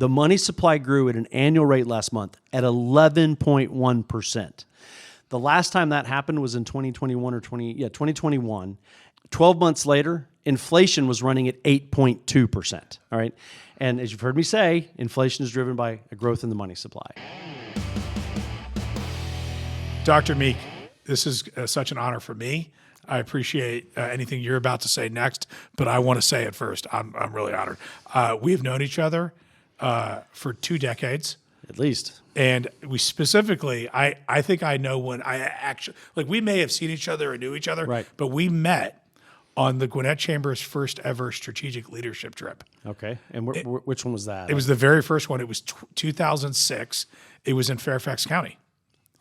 The money supply grew at an annual rate last month at 11.1%. The last time that happened was in 2021. 12 months later, inflation was running at 8.2%. All right. And as you've heard me say, inflation is driven by a growth in the money supply. Dr. Meek, this is such an honor for me. I appreciate anything you're about to say next, but I want to say it first. I'm really honored. We've known each other for 2 decades. At least. And we specifically, I think I know when I actually, like we may have seen each other or knew each other, right, but we met on the Gwinnett Chamber's first ever strategic leadership trip. Okay. And which one was that? It was the very first one. It was 2006. It was in Fairfax County.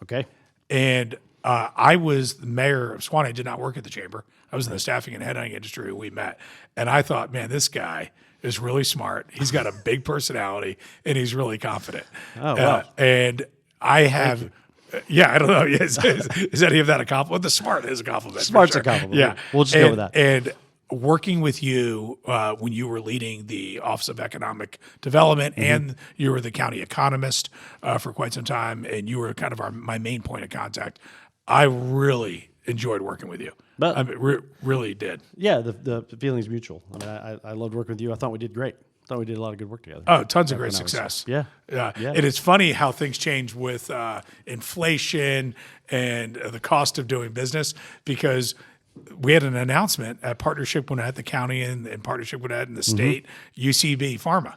Okay. And I was the mayor of Swanee. I did not work at the chamber. I was in the staffing and headhunting industry when we met. And I thought, man, this guy is really smart. He's got a big personality, and he's really confident. Oh, wow. And I have, I don't know. Is any of that a compliment? The smart is a compliment. Smart's a compliment. Yeah. We'll just go with that. And working with you when you were leading the Office of Economic Development, and you were the county economist for quite some time, and you were kind of my main point of contact, I really enjoyed working with you. But I mean, really did. Yeah, the feeling's mutual. I mean, I loved working with you. I thought we did great. I thought we did a lot of good work together. Oh, tons of great success. Yeah. And it's funny how things change with inflation and the cost of doing business, because we had an announcement at Partnership Gwinnett, the county, and Partnership Gwinnett and the state, UCB Pharma.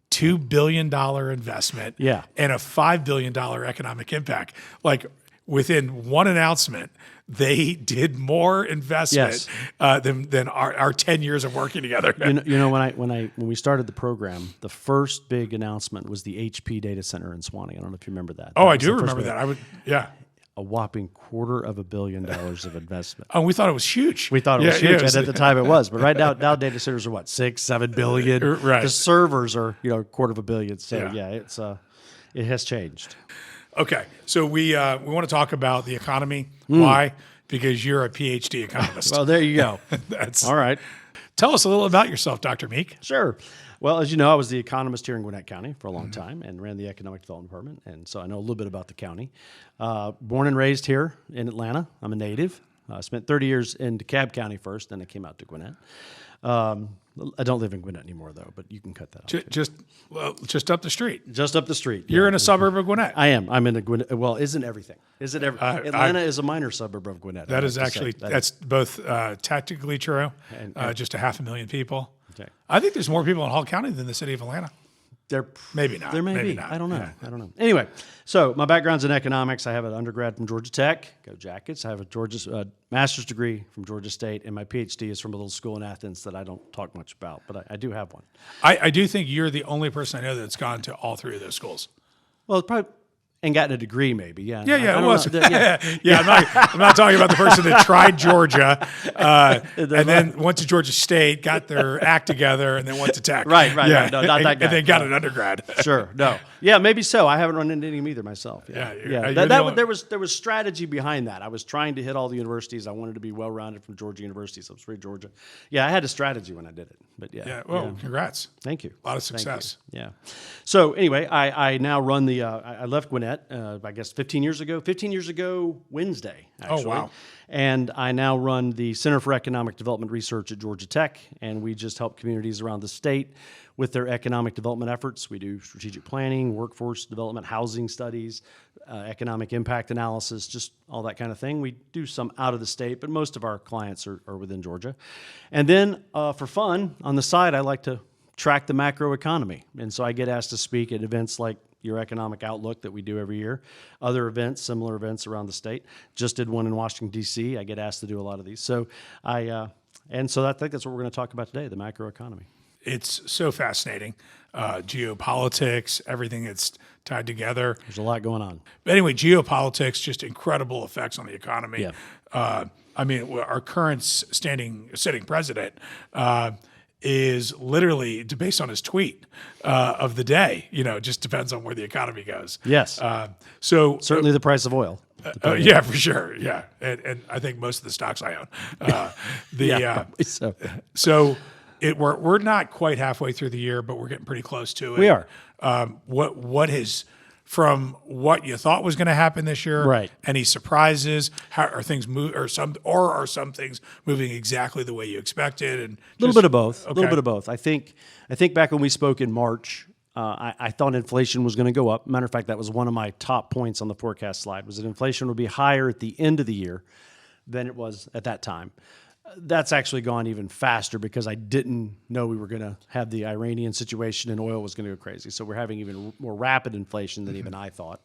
$2 billion investment and a $5 billion economic impact. Like within one announcement, they did more investment than our 10 years of working together. You know, when we started the program, the first big announcement was the HP data center in Swanee. I don't know if you remember that. Oh, I do remember that. A whopping $250 million of investment. Oh, we thought it was huge. We thought it was huge, and at the time it was. But right now data centers are what, $6-7 billion. Right. The servers are $250 million. So it has changed. Okay, so we want to talk about the economy. Why? Because you're a PhD economist. Well, there you go. That's all right. Tell us a little about yourself, Dr. Meek. Sure. Well, as you know, I was the economist here in Gwinnett County for a long time and ran the Economic Development Department, and so I know a little bit about the county. Born and raised here in Atlanta. I'm a native. I spent 30 years in DeKalb County first, then I came out to Gwinnett. I don't live in Gwinnett anymore, though, but you can cut that out. Just up the street. Just up the street. You're in a suburb of Gwinnett. I am. I'm in a Gwinnett. Well, isn't everything? Atlanta is a minor suburb of Gwinnett. That is actually, that's both technically true, and just 500,000 people. Okay. I think there's more people in Hall County than the city of Atlanta. Maybe not. There may be. Not. I don't know. Yeah. I don't know. Anyway, so my background's in economics. I have an undergrad from Georgia Tech. Go Jackets. I have a master's degree from Georgia State, and my PhD is from a little school in Athens that I don't talk much about, but I do have one. I do think you're the only person I know that's gone to all 3 of those schools. Well, probably. And gotten a degree, maybe. Yeah. I'm not talking about the person that tried Georgia and then went to Georgia State, got their act together, and then went to Tech. Right. No, not that guy. And then got an undergrad. Sure. No. Yeah, maybe so. I haven't run into him either myself. There was strategy behind that. I was trying to hit all the universities. I wanted to be well-rounded from Georgia University, so I was free Georgia. Yeah, I had a strategy when I did it. But congrats. Thank you. A lot of success. Yeah. So anyway, I now run the. I left Gwinnett. I guess 15 years ago Wednesday, actually. Oh, wow. And I now run the Center for Economic Development Research at Georgia Tech, and we just help communities around the state with their economic development efforts. We do strategic planning, workforce development, housing studies, economic impact analysis, just all that kind of thing. We do some out of the state, but most of our clients are within Georgia. And then for fun, on the side, I like to track the macro economy. And so I get asked to speak at events like your Economic Outlook that we do every year, other events, similar events around the state. Just did one in Washington, D.C. I get asked to do a lot of these. So I think that's what we're going to talk about today, the macro economy. It's so fascinating. Geopolitics, everything that's tied together. There's a lot going on. But anyway, geopolitics, just incredible effects on the economy. Yeah. I mean, our current sitting president is literally based on his tweet of the day. It just depends on where the economy goes. Yes. So certainly the price of oil. Yeah, for sure. Yeah, and I think most of the stocks I own. Probably so. So We're not quite halfway through the year, but we're getting pretty close to it. We are. What has, from what you thought was going to happen this year, Right. any surprises? How are things are some things moving exactly the way you expected? And A little bit of both. A Okay. little bit of both. I think back when we spoke in March, I thought inflation was going to go up. Matter of fact, that was one of my top points on the forecast slide, was that inflation would be higher at the end of the year than it was at that time. That's actually gone even faster because I didn't know we were going to have the Iranian situation and oil was going to go crazy. So we're having even more rapid inflation than even I thought.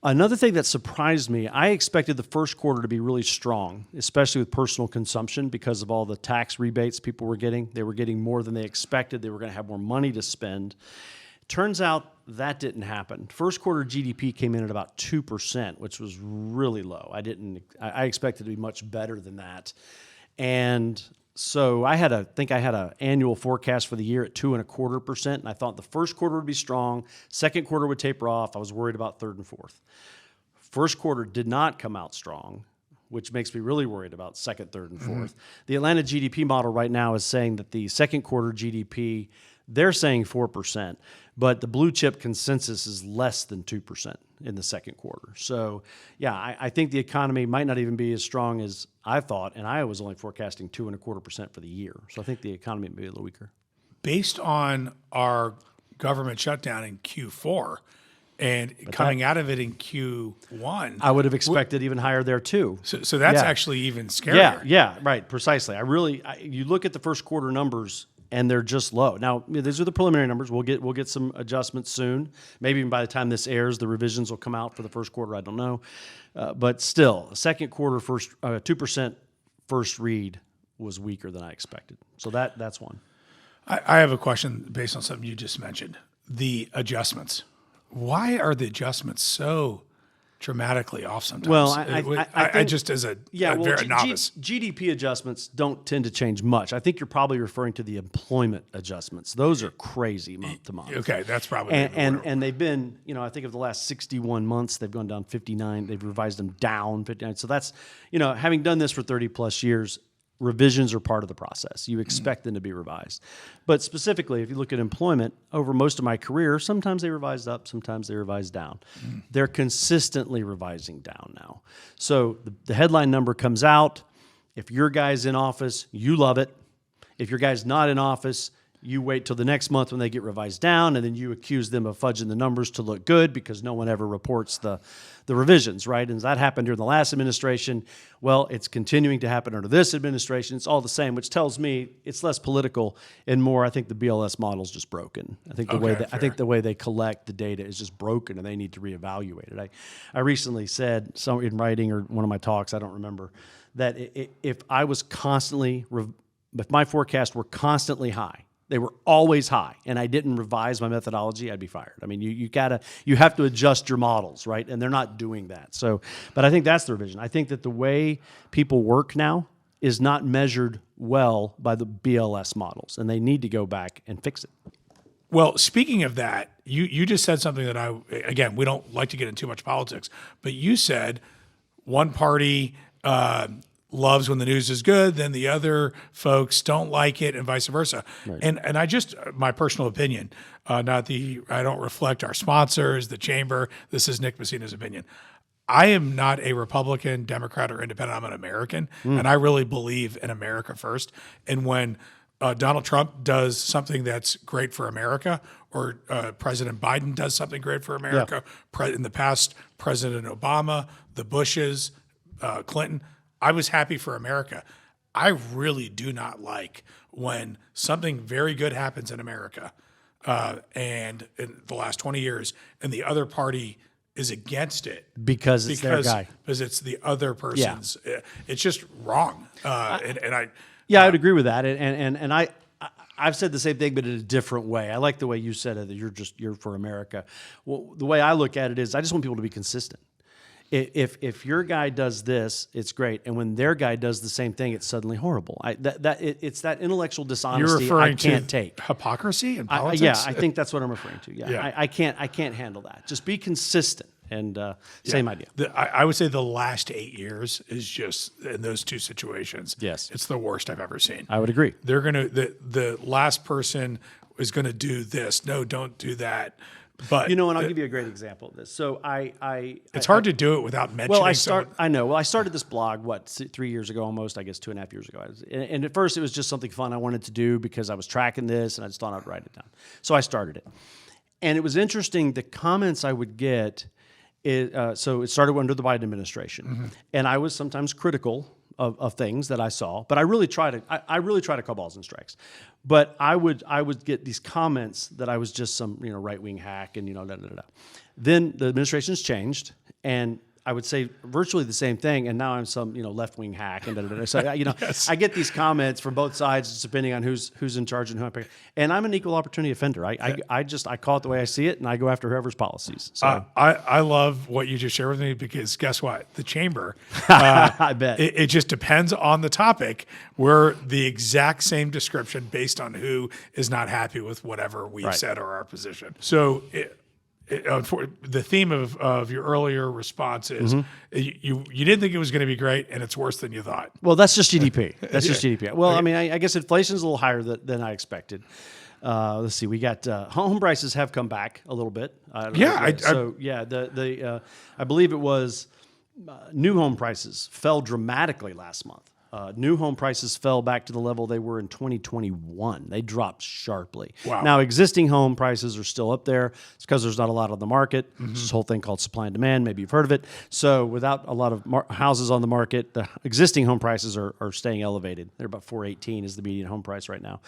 Another thing that surprised me, I expected the first quarter to be really strong, especially with personal consumption because of all the tax rebates people were getting. They were getting more than they expected. They were going to have more money to spend. Turns out that didn't happen. First quarter GDP came in at about 2%, which was really low. I expected it to be much better than that. And so I think I had an annual forecast for the year at 2.25%, and I thought the first quarter would be strong, second quarter would taper off. I was worried about third and fourth. First quarter did not come out strong, which makes me really worried about second, third, and fourth. The Atlanta GDP model right now is saying that the second quarter GDP, they're saying 4%, but the blue chip consensus is less than 2% in the second quarter. So, yeah, I think the economy might not even be as strong as I thought, and I was only forecasting 2.25% for the year. So I think the economy may be a little weaker. Based on our government shutdown in Q4 and coming out of it in Q1, I would have expected even higher there too. so that's Yeah. actually even scarier. Yeah, right, precisely. You look at the first quarter numbers, and they're just low. Now, these are the preliminary numbers. We'll get some adjustments soon. Maybe even by the time this airs, the revisions will come out for the first quarter. I don't know, but still, second quarter 2% first read was weaker than I expected. So that's one. I have a question based on something you just mentioned. The adjustments. Why are the adjustments so dramatically off sometimes? Well, I think, just as a well, very novice. GDP adjustments don't tend to change much. I think you're probably referring to the employment adjustments. Those are crazy month to month. Okay, that's probably and they've been, I think of the last 61 months, they've gone down 59. They've revised them down 59. So that's, having done this for 30 plus years, revisions are part of the process. You expect them to be revised. But specifically, if you look at employment, over most of my career, sometimes they revised up, sometimes they revised down. They're consistently revising down now. So the headline number comes out. If your guy's in office, you love it. If your guy's not in office, you wait till the next month when they get revised down, and then you accuse them of fudging the numbers to look good because no one ever reports the revisions, right? And that happened during the last administration. Well, it's continuing to happen under this administration. It's all the same, which tells me it's less political and more, I think the BLS model is just broken. I think the way they collect the data is just broken, and they need to reevaluate it. I recently said, in writing or one of my talks, I don't remember, that if my forecasts were constantly high, they were always high, and I didn't revise my methodology, I'd be fired. I mean, you have to adjust your models, right? And they're not doing that. So, but I think that's the revision. I think that the way people work now is not measured well by the BLS models, and they need to go back and fix it. Well, speaking of that, you just said something that again, we don't like to get into too much politics, but you said one party loves when the news is good, then the other folks don't like it, and vice versa. Right. And I just, my personal opinion, I don't reflect our sponsors, the chamber. This is Nick Masino's opinion. I am not a Republican, Democrat, or Independent. I'm an American, and I really believe in America first. And when Donald Trump does something that's great for America, or President Biden does something great for America, in the past, President Obama, the Bushes, Clinton, I was happy for America. I really do not like when something very good happens in America, and in the last 20 years, and the other party is against it because it's their guy. Because it's the other person's. Yeah. It's just wrong. I would agree with that. And I've said the same thing, but in a different way. I like the way you said it, that you're for America. Well, the way I look at it is I just want people to be consistent. If your guy does this, it's great, and when their guy does the same thing, it's suddenly horrible. It's that intellectual dishonesty I can't take. Hypocrisy in politics. I think that's what I'm referring to. Yeah. I can't handle that. Just be consistent. And same idea. I would say the last 8 years is just in those two situations. Yes. It's the worst I've ever seen. I would agree. They're going to, the last person is going to do this. No, don't do that. But And I'll give you a great example of this. So it's hard to do it without mentioning someone. I know. Well, I started this blog, 3 years ago almost, I guess 2.5 years ago. And at first it was just something fun I wanted to do because I was tracking this and I just thought I'd write it down. So I started it. And it was interesting, the comments I would get, so it started under the Biden administration. And I was sometimes critical of things that I saw, but I really try to call balls and strikes. But I would get these comments that I was just some right-wing hack and da, da, da, da. Then the administration's changed, and I would say virtually the same thing, and now I'm some left-wing hack and da, da, da. So Yes. I get these comments from both sides, just depending on who's in charge and who I'm picking. And I'm an equal opportunity offender. I call it the way I see it, and I go after whoever's policies. So I love what you just shared with me because guess what? The chamber, I bet it just depends on the topic. We're the exact same description based on who is not happy with whatever we've said or our position. So the theme of your earlier response is you didn't think it was going to be great, and it's worse than you thought. Well, that's just GDP. That's just GDP. Well, I mean, I guess inflation's a little higher than I expected. Let's see. We got home prices have come back a little bit. I believe it was new home prices fell dramatically last month. New home prices fell back to the level they were in 2021. They dropped sharply. Wow. Now, existing home prices are still up there. It's because there's not a lot on the market. It's this whole thing called supply and demand. Maybe you've heard of it. So without a lot of houses on the market, the existing home prices are staying elevated. They're about $418 is the median home price right now.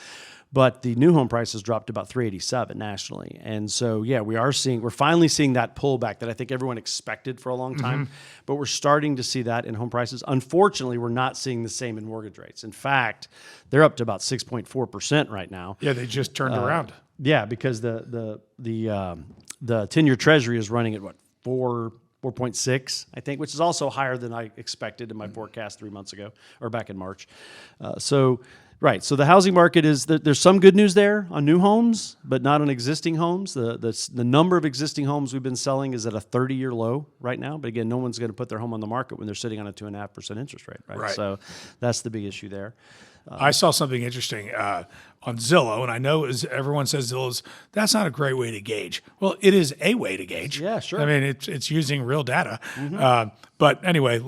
But the new home prices dropped to about $387 nationally. And so, we're finally seeing that pullback that I think everyone expected for a long time. But we're starting to see that in home prices. Unfortunately, we're not seeing the same in mortgage rates. In fact, they're up to about 6.4% right now. Yeah, they just turned around. Yeah, because the 10-year Treasury is running at 4.6, I think, which is also higher than I expected in my forecast 3 months ago or back in March. So the housing market there's some good news there on new homes, but not on existing homes. The number of existing homes we've been selling is at a 30-year low right now. But again, no one's going to put their home on the market when they're sitting on a 2.5% interest rate, right? So that's the big issue there. I saw something interesting on Zillow, and I know everyone says that's not a great way to gauge. Well, it is a way to gauge. Yeah, sure. I mean, it's using real data. But anyway,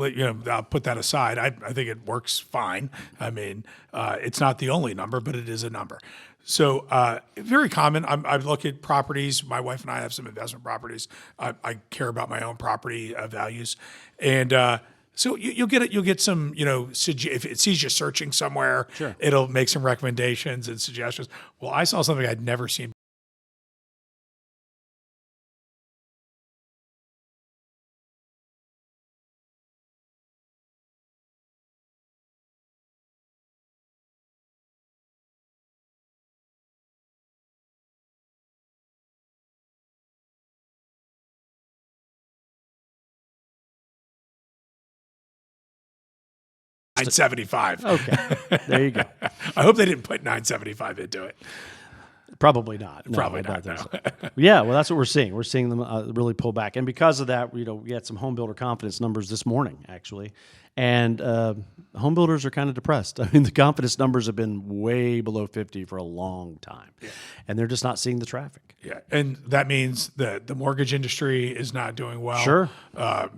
I'll put that aside. I think it works fine. I mean, it's not the only number, but it is a number. So very common. I look at properties. My wife and I have some investment properties. I care about my own property values, and so you'll get some, if it sees you searching somewhere, it'll make some recommendations and suggestions. Well, I saw something I'd never seen. $975. Okay, there you go. I hope they didn't put $975 into it. Probably not. No, Probably I don't not. think so. Yeah, well, that's what we're seeing. We're seeing them really pull back, and because of that, we had some home builder confidence numbers this morning, actually, and home builders are kind of depressed. I mean, the confidence numbers have been way below 50 for a long time, and they're just not seeing the traffic. Yeah, and that means that the mortgage industry is not doing well. Sure.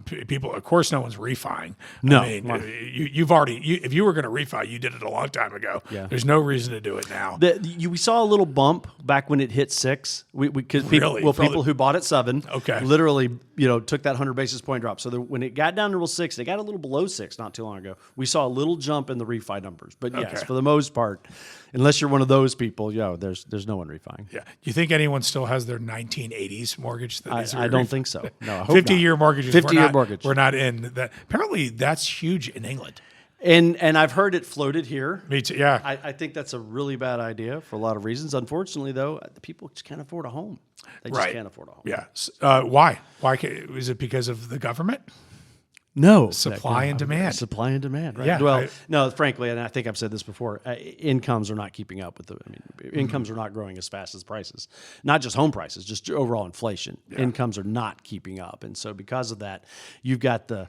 People, of course, no one's refining. No. I mean, if you were going to refi, you did it a long time ago. Yeah. There's no reason to do it now. We saw a little bump back when it hit 6. Because people who bought at 7, literally, took that 100 basis point drop. So when it got down to 6, it got a little below 6 not too long ago. We saw a little jump in the refi numbers. But yes, for the most part, unless you're one of those people, there's no one refining. Yeah. Do you think anyone still has their 1980s mortgage? I don't think so. No, I hope 50-year mortgages. 50-year mortgage. We're not in that. Apparently, that's huge in England. And I've heard it floated here. Me too. Yeah. I think that's a really bad idea for a lot of reasons. Unfortunately, though, the people just can't afford a home. They just can't afford a home. Yeah. Why? Why? Is it because of the government? No. Supply and demand. Supply and demand, right? Yeah, Well, no, frankly, and I think I've said this before, incomes are not keeping up with incomes are not growing as fast as prices. Not just home prices, just overall inflation. Incomes are not keeping up. And so because of that, you've got the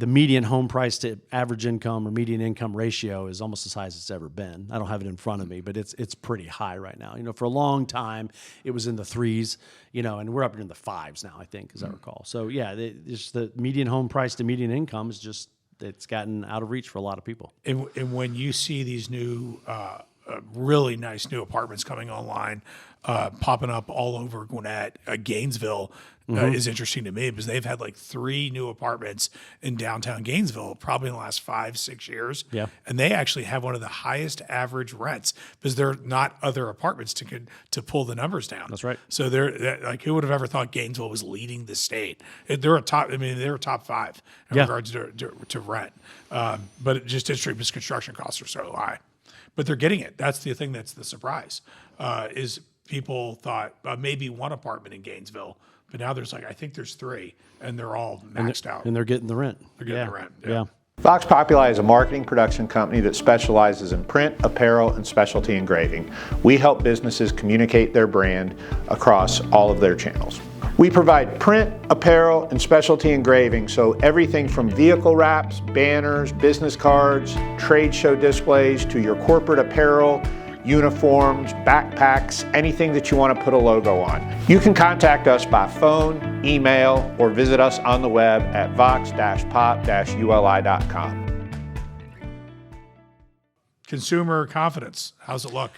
median home price to average income or median income ratio is almost as high as it's ever been. I don't have it in front of me, but it's pretty high right now. For a long time, it was in the threes, and we're up in the fives now, I think, as I recall. So yeah, it's the median home price to median income is just, it's gotten out of reach for a lot of people. And when you see these new, really nice new apartments coming online, popping up all over Gwinnett, Gainesville is interesting to me because they've had like 3 new apartments in downtown Gainesville probably in the last 5-6 years. Yeah. And they actually have one of the highest average rents because there are not other apartments to pull the numbers down. That's right. So they're like, who would have ever thought Gainesville was leading the state? They're top 5 in regards to rent. But it just interesting because construction costs are so high. But they're getting it. That's the thing that's the surprise, is people thought maybe 1 apartment in Gainesville, but now there's I think there's 3, and they're all maxed out. And they're getting the rent. They're getting the rent. Yeah. Vox Pop Uli is a marketing production company that specializes in print, apparel, and specialty engraving. We help businesses communicate their brand across all of their channels. We provide print, apparel, and specialty engraving, so everything from vehicle wraps, banners, business cards, trade show displays, to your corporate apparel, uniforms, backpacks, anything that you want to put a logo on. You can contact us by phone, email, or visit us on the web at vox-pop-uli.com. Consumer confidence, how's it look?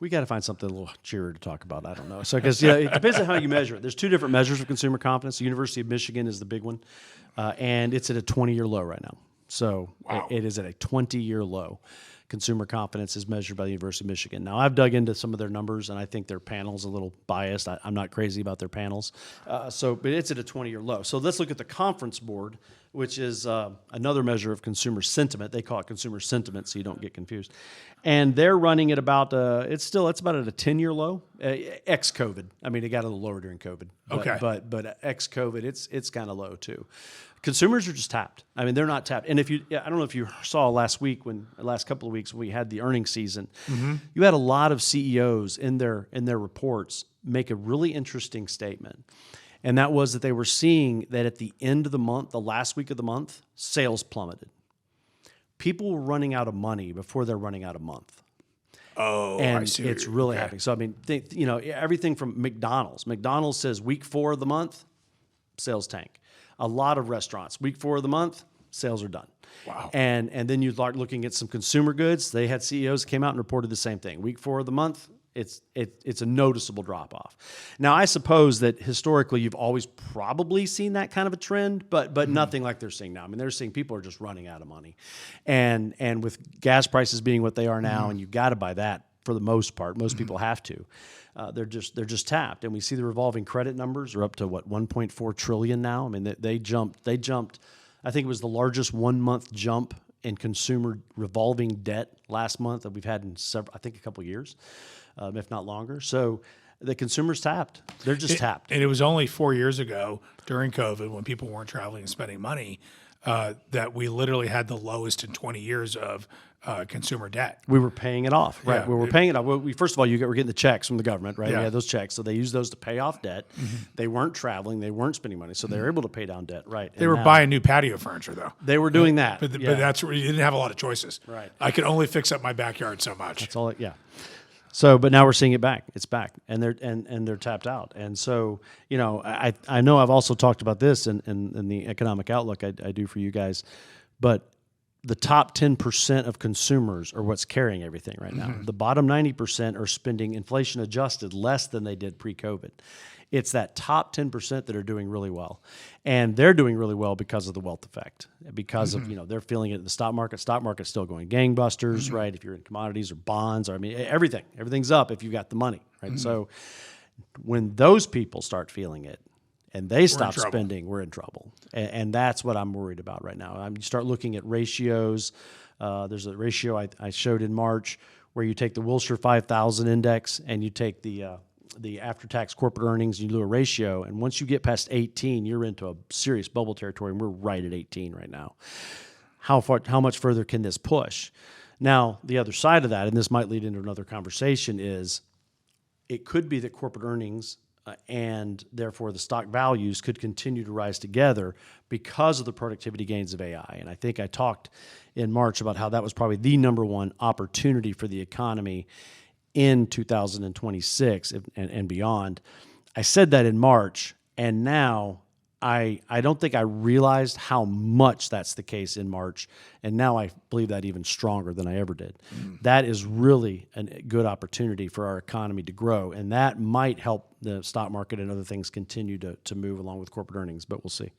We got to find something a little cheerier to talk about. I don't know. So, because it depends on how you measure it. There's 2 different measures of consumer confidence. The University of Michigan is the big one, and it's at a 20-year low right now. So it is at a 20-year low. Consumer confidence is measured by the University of Michigan. Now, I've dug into some of their numbers, and I think their panel's a little biased. I'm not crazy about their panels. But it's at a 20-year low. So let's look at the Conference Board, which is another measure of consumer sentiment. They call it consumer sentiment, so you don't get confused. And they're running at about, it's about at a 10-year low, ex-COVID. I mean, it got a little lower during COVID. But ex-COVID, it's kind of low too. Consumers are just tapped. I mean, they're not tapped. And I don't know if you saw last couple of weeks when we had the earnings season, you had a lot of CEOs in their reports make a really interesting statement. And that was that they were seeing that at the end of the month, the last week of the month, sales plummeted. People were running out of money before they're running out of month. Oh, and I see. It's really happening. So, I mean, everything from McDonald's. McDonald's says week 4 of the month, sales tank. A lot of restaurants, week 4 of the month, sales are done. Wow. And then you start looking at some consumer goods. They had CEOs came out and reported the same thing. Week 4 of the month, it's a noticeable drop off. Now, I suppose that historically you've always probably seen that kind of a trend, but nothing like they're seeing now. I mean, they're seeing people are just running out of money, and with gas prices being what they are now, and you've got to buy that for the most part. Most people have to. They're just tapped, and we see the revolving credit numbers are up to 1.4 trillion now. I mean, they jumped. I think it was the largest 1-month jump in consumer revolving debt last month that we've had in a couple of years, if not longer. So the consumer's tapped. They're just tapped. And it was only 4 years ago during COVID when people weren't traveling and spending money that we literally had the lowest in 20 years of consumer debt. We were paying it off, right? Yeah. We were paying it off. First of all, we're getting the checks from the government, right? Yeah. We had those checks, so they used those to pay off debt. They weren't traveling, they weren't spending money, so they were able to pay down debt, right? They were buying new patio furniture, though. They were doing that, But that's where you didn't have a lot of choices. Right. I could only fix up my backyard so much. That's all. Yeah. So, but now we're seeing it back. It's back, and they're tapped out. And so, I know I've also talked about this in the economic outlook I do for you guys, but the top 10% of consumers are what's carrying everything right now. The bottom 90% are spending inflation adjusted less than they did pre-COVID. It's that top 10% that are doing really well. And they're doing really well because of the wealth effect, because of, they're feeling it in the stock market. Stock market's still going gangbusters, right? If you're in commodities or bonds, or everything's up if you got the money, right? So when those people start feeling it, and they stop spending, we're in trouble. And that's what I'm worried about right now. You start looking at ratios. There's a ratio I showed in March where you take the Wilshire 5000 index and you take the after-tax corporate earnings, you do a ratio, and once you get past 18, you're into a serious bubble territory, and we're right at 18 right now. How much further can this push? Now, the other side of that, and this might lead into another conversation, is it could be that corporate earnings and therefore the stock values could continue to rise together because of the productivity gains of AI. And I think I talked in March about how that was probably the number one opportunity for the economy in 2026 and beyond. I said that in March, and now I don't think I realized how much that's the case in March, and now I believe that even stronger than I ever did. That is really a good opportunity for our economy to grow, and that might help the stock market and other things continue to move along with corporate earnings, but we'll see.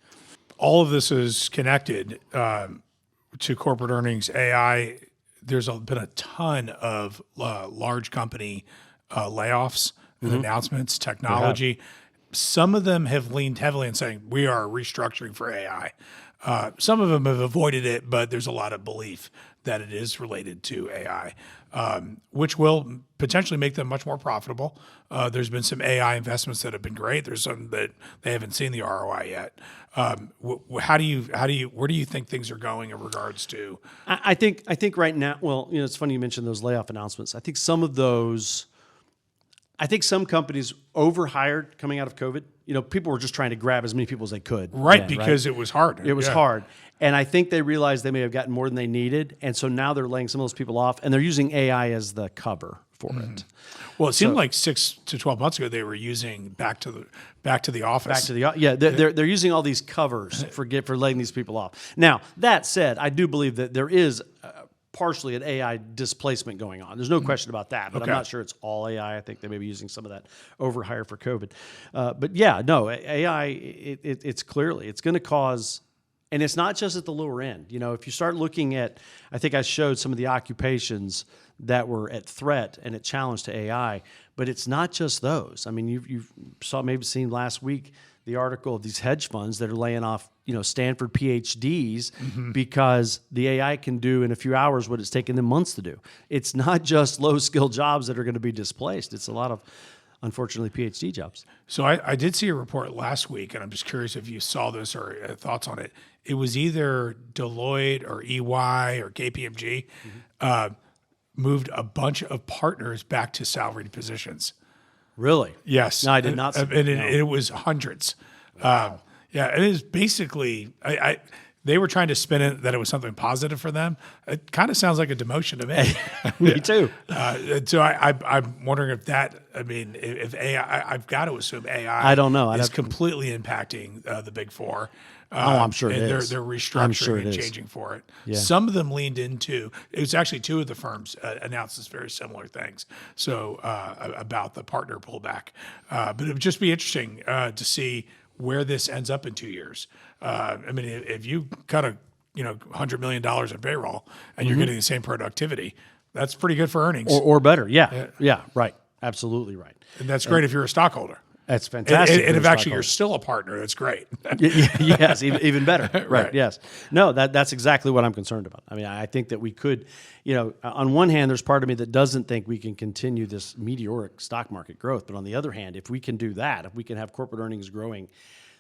All of this is connected to corporate earnings, AI. There's been a ton of large company layoffs and announcements, technology. Some of them have leaned heavily in saying we are restructuring for AI. Some of them have avoided it, but there's a lot of belief that it is related to AI, which will potentially make them much more profitable. There's been some AI investments that have been great. There's some that they haven't seen the ROI yet. Where do you think things are going in regards to? I think right now, well, it's funny you mentioned those layoff announcements. I think some companies overhired coming out of COVID. People were just trying to grab as many people as they could. Right, because it was hard. It was hard. And I think they realized they may have gotten more than they needed. And so now they're laying some of those people off, and they're using AI as the cover for it. Well, it seemed like 6 to 12 months ago they were using back to the office. They're using all these covers for letting these people off. Now, that said, I do believe that there is partially an AI displacement going on. There's no question about that, but I'm not sure it's all AI. I think they may be using some of that overhire for COVID. But yeah, no, AI, it's going to cause, and it's not just at the lower end. If you start looking at, I think I showed some of the occupations that were at threat and at challenge to AI, but it's not just those. I mean, you've maybe seen last week the article of these hedge funds that are laying off, Stanford PhDs because the AI can do in a few hours what it's taken them months to do. It's not just low-skilled jobs that are going to be displaced. It's a lot of, unfortunately, PhD jobs. So I did see a report last week, and I'm just curious if you saw this or thoughts on it. It was either Deloitte or EY or KPMG moved a bunch of partners back to salaried positions. Really? Yes. No, I did not see that. And it was hundreds. Wow. It is basically, they were trying to spin it that it was something positive for them. It kind of sounds like a demotion to me. Me too. So I'm wondering if if AI, I've got to assume AI I don't know. is completely impacting the big four. I'm sure it is. They're restructuring and changing for it. Yeah. Some of them leaned into, it was actually two of the firms announced this very similar things. So about the partner pullback. But it would just be interesting to see where this ends up in 2 years. If you cut $100 million in payroll and you're getting the same productivity, that's pretty good for earnings. Or better. Yeah, right. Absolutely right. And that's great if you're a stockholder. That's fantastic. And if actually you're still a partner, that's great. Yes, even better. Right. Yes. No, that's exactly what I'm concerned about. I think that we could, on one hand, there's part of me that doesn't think we can continue this meteoric stock market growth. But on the other hand, if we can do that, if we can have corporate earnings growing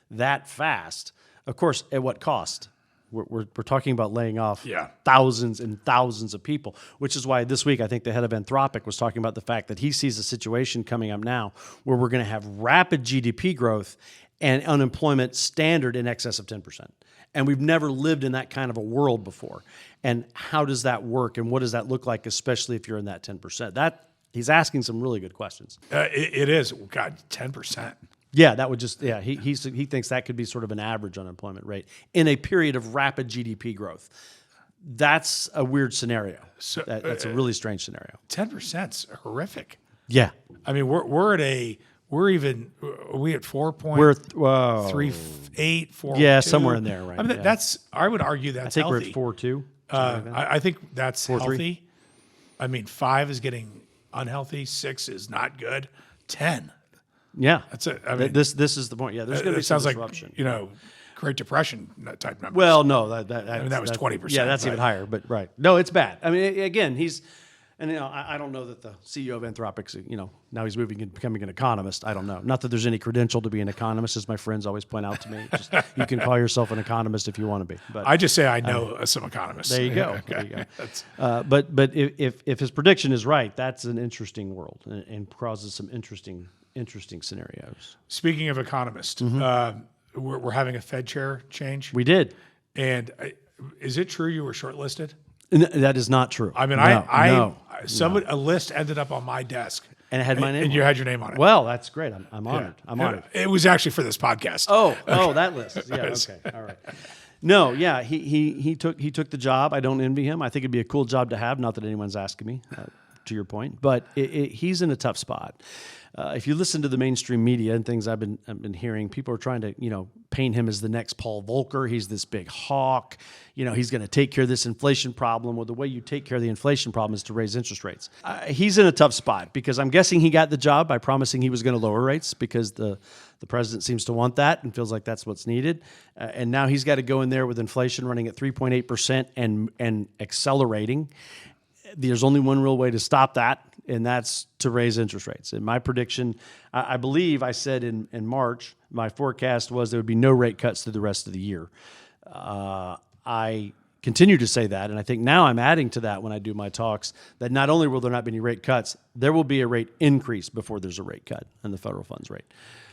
that fast, of course, at what cost? We're talking about laying off thousands and thousands of people, which is why this week I think the head of Anthropic was talking about the fact that he sees a situation coming up now where we're going to have rapid GDP growth and unemployment standard in excess of 10%. And we've never lived in that kind of a world before. And how does that work? And what does that look like, especially if you're in that 10%? He's asking some really good questions. It is. God, 10%. Yeah, that would just, he thinks that could be sort of an average unemployment rate in a period of rapid GDP growth. That's a weird scenario. So, that's a really strange scenario. 10%'s horrific. Yeah. We're at 4 point? We're 3.8, 4. Yeah, somewhere in there, right? I would argue that's healthy. I think we're at 4.2. I think that's 4.3. healthy. 5 is getting unhealthy. 6 is not good. 10. Yeah, that's it. This is the point. Yeah, there's going to be some disruption. Like, Great Depression type numbers. Well, no, that was 20%. Yeah, that's even higher. But right, no, it's bad. Again, And I don't know that the CEO of Anthropic's, now he's moving and becoming an economist. I don't know. Not that there's any credential to be an economist, as my friends always point out to me. Just, you can call yourself an economist if you want to be. But I just say I know some economists. there you go. Okay. There you go. But if his prediction is right, that's an interesting world and causes some interesting scenarios. Speaking of economists, we're having a Fed chair change. We did. And is it true you were shortlisted? That is not true. I mean, no. a list ended up on my desk. And it had my name and on you it. had your name on it. Well, that's great. I'm honored. I'm honored. It was actually for this podcast. Oh, that list. Yeah, okay. All right. No, yeah, he took the job. I don't envy him. I think it'd be a cool job to have. Not that anyone's asking me, to your point, but he's in a tough spot. If you listen to the mainstream media and things I've been hearing, people are trying to paint him as the next Paul Volcker. He's this big hawk. He's going to take care of this inflation problem. Well, the way you take care of the inflation problem is to raise interest rates. He's in a tough spot because I'm guessing he got the job by promising he was going to lower rates because the president seems to want that and feels like that's what's needed. And now he's got to go in there with inflation running at 3.8% and accelerating. There's only one real way to stop that, and that's to raise interest rates. And my prediction, I believe I said in March, my forecast was there would be no rate cuts through the rest of the year. I continue to say that, and I think now I'm adding to that when I do my talks, that not only will there not be any rate cuts, there will be a rate increase before there's a rate cut in the federal funds rate.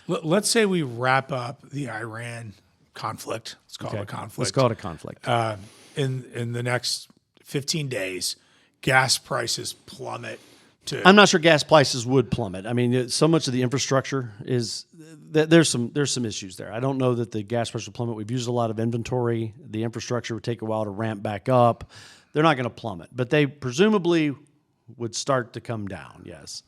Let's say we wrap up the Iran conflict. Let's call it a conflict. Let's call it a conflict. In the next 15 days, gas prices plummet. I'm not sure gas prices would plummet. I mean, so much of the infrastructure is there's some issues there. I don't know that the gas prices will plummet. We've used a lot of inventory. The infrastructure would take a while to ramp back up. They're not going to plummet, but they presumably would start to come down. Yes.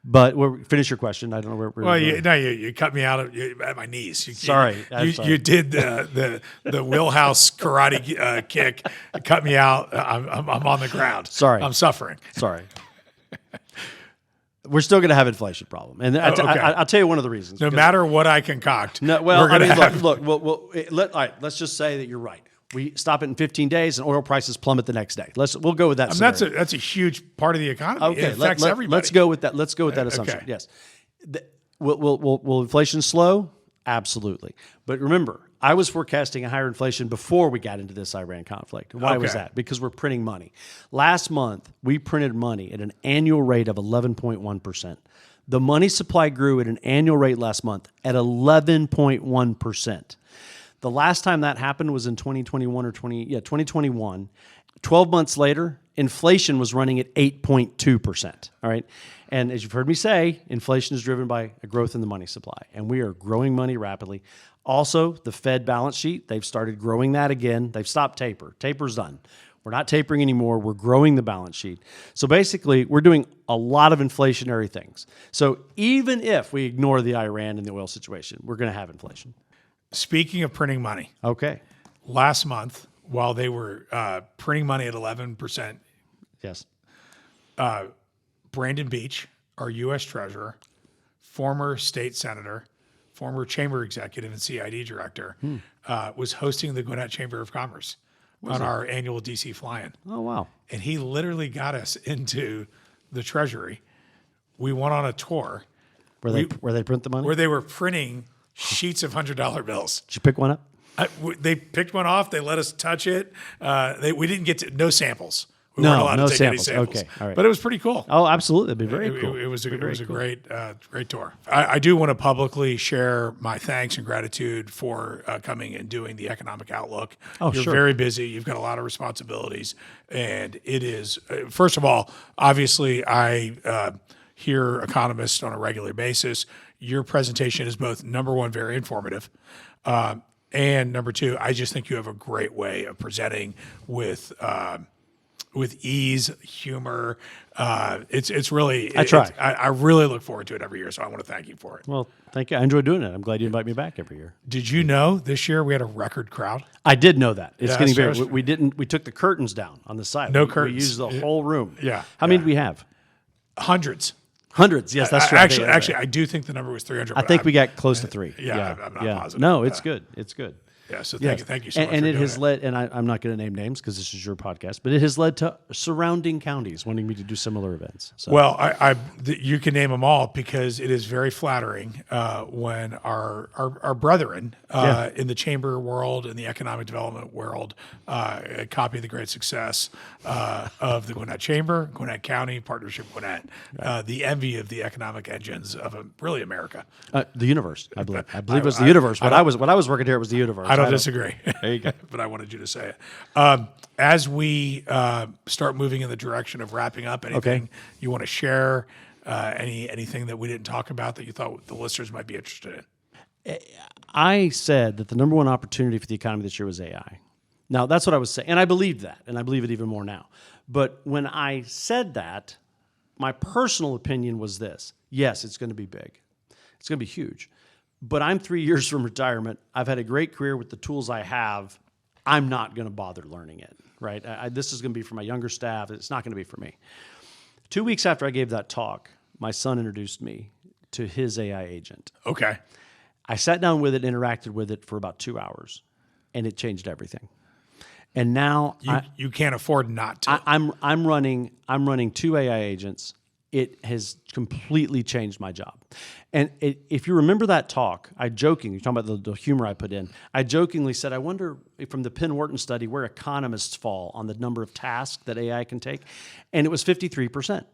But finish your question. I don't know where we're going. Well, you cut me out at my knees. Sorry. You did the wheelhouse karate kick. Cut me out. I'm on the ground. Sorry. I'm suffering. Sorry. We're still going to have inflation problem, and I'll tell you one of the reasons. No matter what I concoct. No, well, look. All right. Let's just say that you're right. We stop it in 15 days, and oil prices plummet the next day. We'll go with that. That's a huge part of the economy. Okay, it affects everybody. Let's go with that. Let's go with that assumption. Okay. Yes. Will inflation slow? Absolutely. But remember, I was forecasting a higher inflation before we got into this Iran conflict. Why was that? Because we're printing money. Last month, we printed money at an annual rate of 11.1%. The money supply grew at an annual rate last month at 11.1%. The last time that happened was in 2021. 12 months later, inflation was running at 8.2%. All right. And as you've heard me say, inflation is driven by a growth in the money supply, and we are growing money rapidly. Also, the Fed balance sheet, they've started growing that again. They've stopped taper. Taper's done. We're not tapering anymore. We're growing the balance sheet. So basically, we're doing a lot of inflationary things. So even if we ignore the Iran and the oil situation, we're going to have inflation. Speaking of printing money. Okay. Last month, while they were printing money at 11%, yes, Brandon Beach, our U.S. Treasurer, former state senator, former chamber executive and CID director, was hosting the Gwinnett Chamber of Commerce on our annual D.C. fly-in. Oh, wow. And he literally got us into the Treasury. We went on a tour. Where they print the money? Where they were printing sheets of $100 bills. Did you pick one up? They picked one off. They let us touch it. We didn't get no samples. We weren't allowed to take any samples. Okay, all right. But it was pretty cool. Oh, absolutely. That'd be very cool. It was a great tour. I do want to publicly share my thanks and gratitude for coming and doing the economic outlook. Oh, You're sure. very busy. You've got a lot of responsibilities. And it is, first of all, obviously, I hear economists on a regular basis. Your presentation is both, number one, very informative. And number two, I just think you have a great way of presenting with ease, humor. It's really. I try. I really look forward to it every year, so I want to thank you for it. Well, thank you. I enjoy doing it. I'm glad you invite me back every year. Did you know this year we had a record crowd? I did know that. It's getting so bigger. We didn't. We took the curtains down on the side. No We curtains. used the whole room. Yeah, How many do we have? Hundreds. Hundreds. Yes, that's true. Actually, I do think the number was 300. I think we got close to 3. Yeah, I'm not positive. No, it's good. It's good. Yeah. So Yes. thank you so much. And for it doing has led, and I'm not going to name names because this is your podcast, but it has led to surrounding counties wanting me to do similar events. So. Well, you can name them all because it is very flattering when our brethren in the chamber world and the economic development world copy the great success of the Gwinnett Chamber, Gwinnett County, Partnership Gwinnett, the envy of the economic engines of really America. The universe, I believe. I believe it was the universe. When I was working here, it was the universe. I don't disagree. There you go. But I wanted you to say it. As we start moving in the direction of wrapping up, anything you want to share? Anything that we didn't talk about that you thought the listeners might be interested in? I said that the number one opportunity for the economy this year was AI. Now, that's what I was saying, and I believed that, and I believe it even more now. But when I said that, my personal opinion was this. Yes, it's going to be big. It's going to be huge. But I'm 3 years from retirement. I've had a great career with the tools I have. I'm not going to bother learning it, right? This is going to be for my younger staff. It's not going to be for me. 2 weeks after I gave that talk, my son introduced me to his AI agent. Okay. I sat down with it, interacted with it for about 2 hours, and it changed everything. And now you can't afford not to. I'm running 2 AI agents. It has completely changed my job. And if you remember that talk, you're talking about the humor I put in, I jokingly said, I wonder from the Penn Wharton study where economists fall on the number of tasks that AI can take. And it was 53%.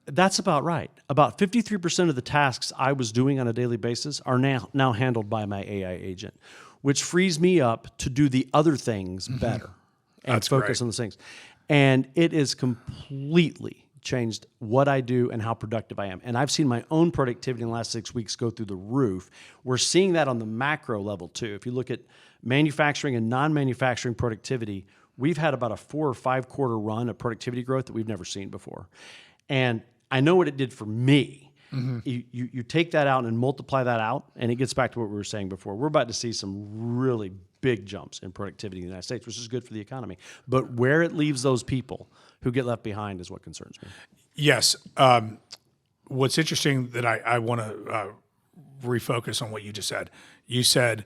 That's about right. About 53% of the tasks I was doing on a daily basis are now handled by my AI agent, which frees me up to do the other things better and That's focus great. on those things. And it is completely changed what I do and how productive I am. And I've seen my own productivity in the last 6 weeks go through the roof. We're seeing that on the macro level too. If you look at manufacturing and non-manufacturing productivity, we've had about a 4 or 5 quarter run of productivity growth that we've never seen before. And I know what it did for me. Mm-hmm. You take that out and multiply that out, and it gets back to what we were saying before. We're about to see some really big jumps in productivity in the United States, which is good for the economy. But where it leaves those people who get left behind is what concerns me. Yes. What's interesting that I want to refocus on what you just said. You said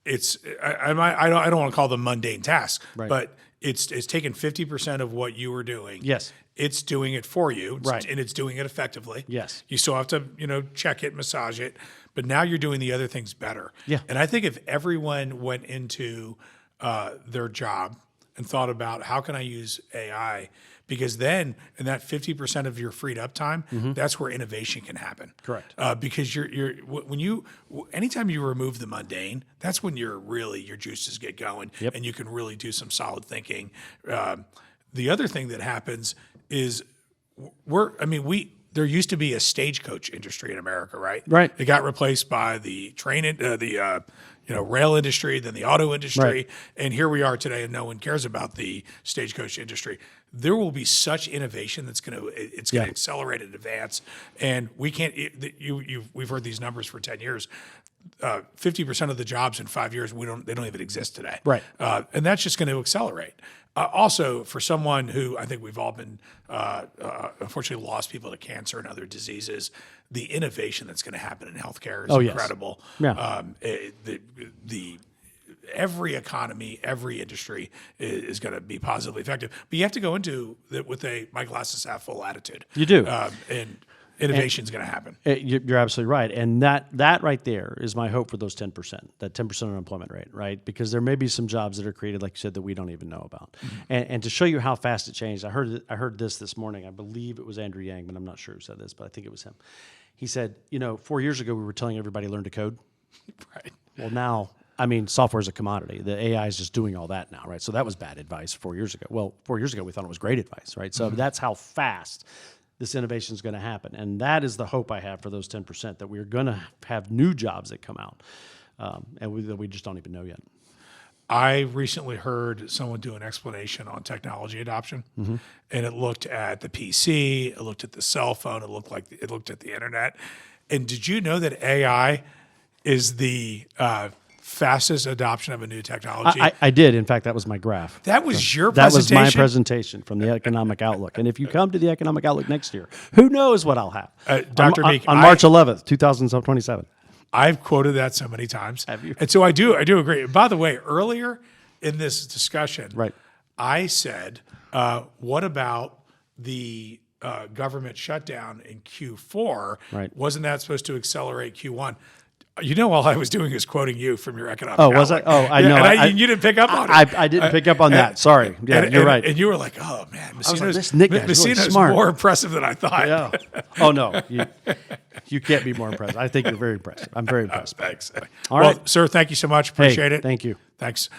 it's I don't want to call them mundane tasks, Right. but it's taken 50% of what you were doing. Yes. It's doing it for you, Right. and it's doing it effectively. Yes. You still have to, check it, massage it, but now you're doing the other things better. Yeah. And I think if everyone went into their job and thought about how can I use AI, because then in that 50% of your freed up time, that's where innovation can happen. Correct. Because anytime you remove the mundane, that's when your juices get going, Yep. and you can really do some solid thinking. The other thing that happens is there used to be a stagecoach industry in America, right? Right. It got replaced by the rail industry, then the auto industry, Right. and here we are today, and no one cares about the stagecoach industry. There will be such innovation that's going to accelerate and advance, and we can't. We've heard these numbers for 10 years. 50% of the jobs in 5 years they don't even exist today, Right. And that's just going to accelerate. Also, for someone who I think we've all been unfortunately lost people to cancer and other diseases, the innovation that's going to happen in healthcare is incredible. Yeah. Every economy, every industry is going to be positively effective, but you have to go into it with my glass is half full attitude. You do. And innovation is going to happen. You're absolutely right. And that right there is my hope for those 10%, that 10% unemployment rate, right? Because there may be some jobs that are created, like you said, that we don't even know about. Mm-hmm. And to show you how fast it changed, I heard this morning. I believe it was Andrew Yang, but I'm not sure who said this, but I think it was him. He said, 4 years ago, we were telling everybody learn to code. Right. Well, now, software is a commodity. The AI is just doing all that now, right? So that was bad advice 4 years ago. Well, 4 years ago, we thought it was great advice, right? So that's how fast this innovation is going to happen. And that is the hope I have for those 10%, that we're going to have new jobs that come out that we just don't even know yet. I recently heard someone do an explanation on technology adoption, and it looked at the PC, it looked at the cell phone, it looked at the internet. And did you know that AI is the fastest adoption of a new technology? I did. In fact, that was my graph. That was your That was presentation? my presentation from the Economic Outlook. And if you come to the Economic Outlook next year, who knows what I'll have? Dr. Meek, on March 11th, 2027. I've quoted that so many times. Have you? And so I do agree. By the way, earlier in this discussion, Right. I said, what about the government shutdown in Q4? Right. Wasn't that supposed to accelerate Q1? All I was doing is quoting you from your economic Oh, was I? outlook. Oh, I know. And you didn't pick up on it. I didn't pick up on that. Sorry. Yeah, you're right. And you were like, oh, man, was like, Masino's, this Nick guy's really Masino's smart. more impressive than I thought. Yeah. Oh, no. You can't be more impressed. I think you're very impressed. I'm very impressed. Thanks. All Well, right. sir, thank you so much. Appreciate Hey, it. thank you. Thanks.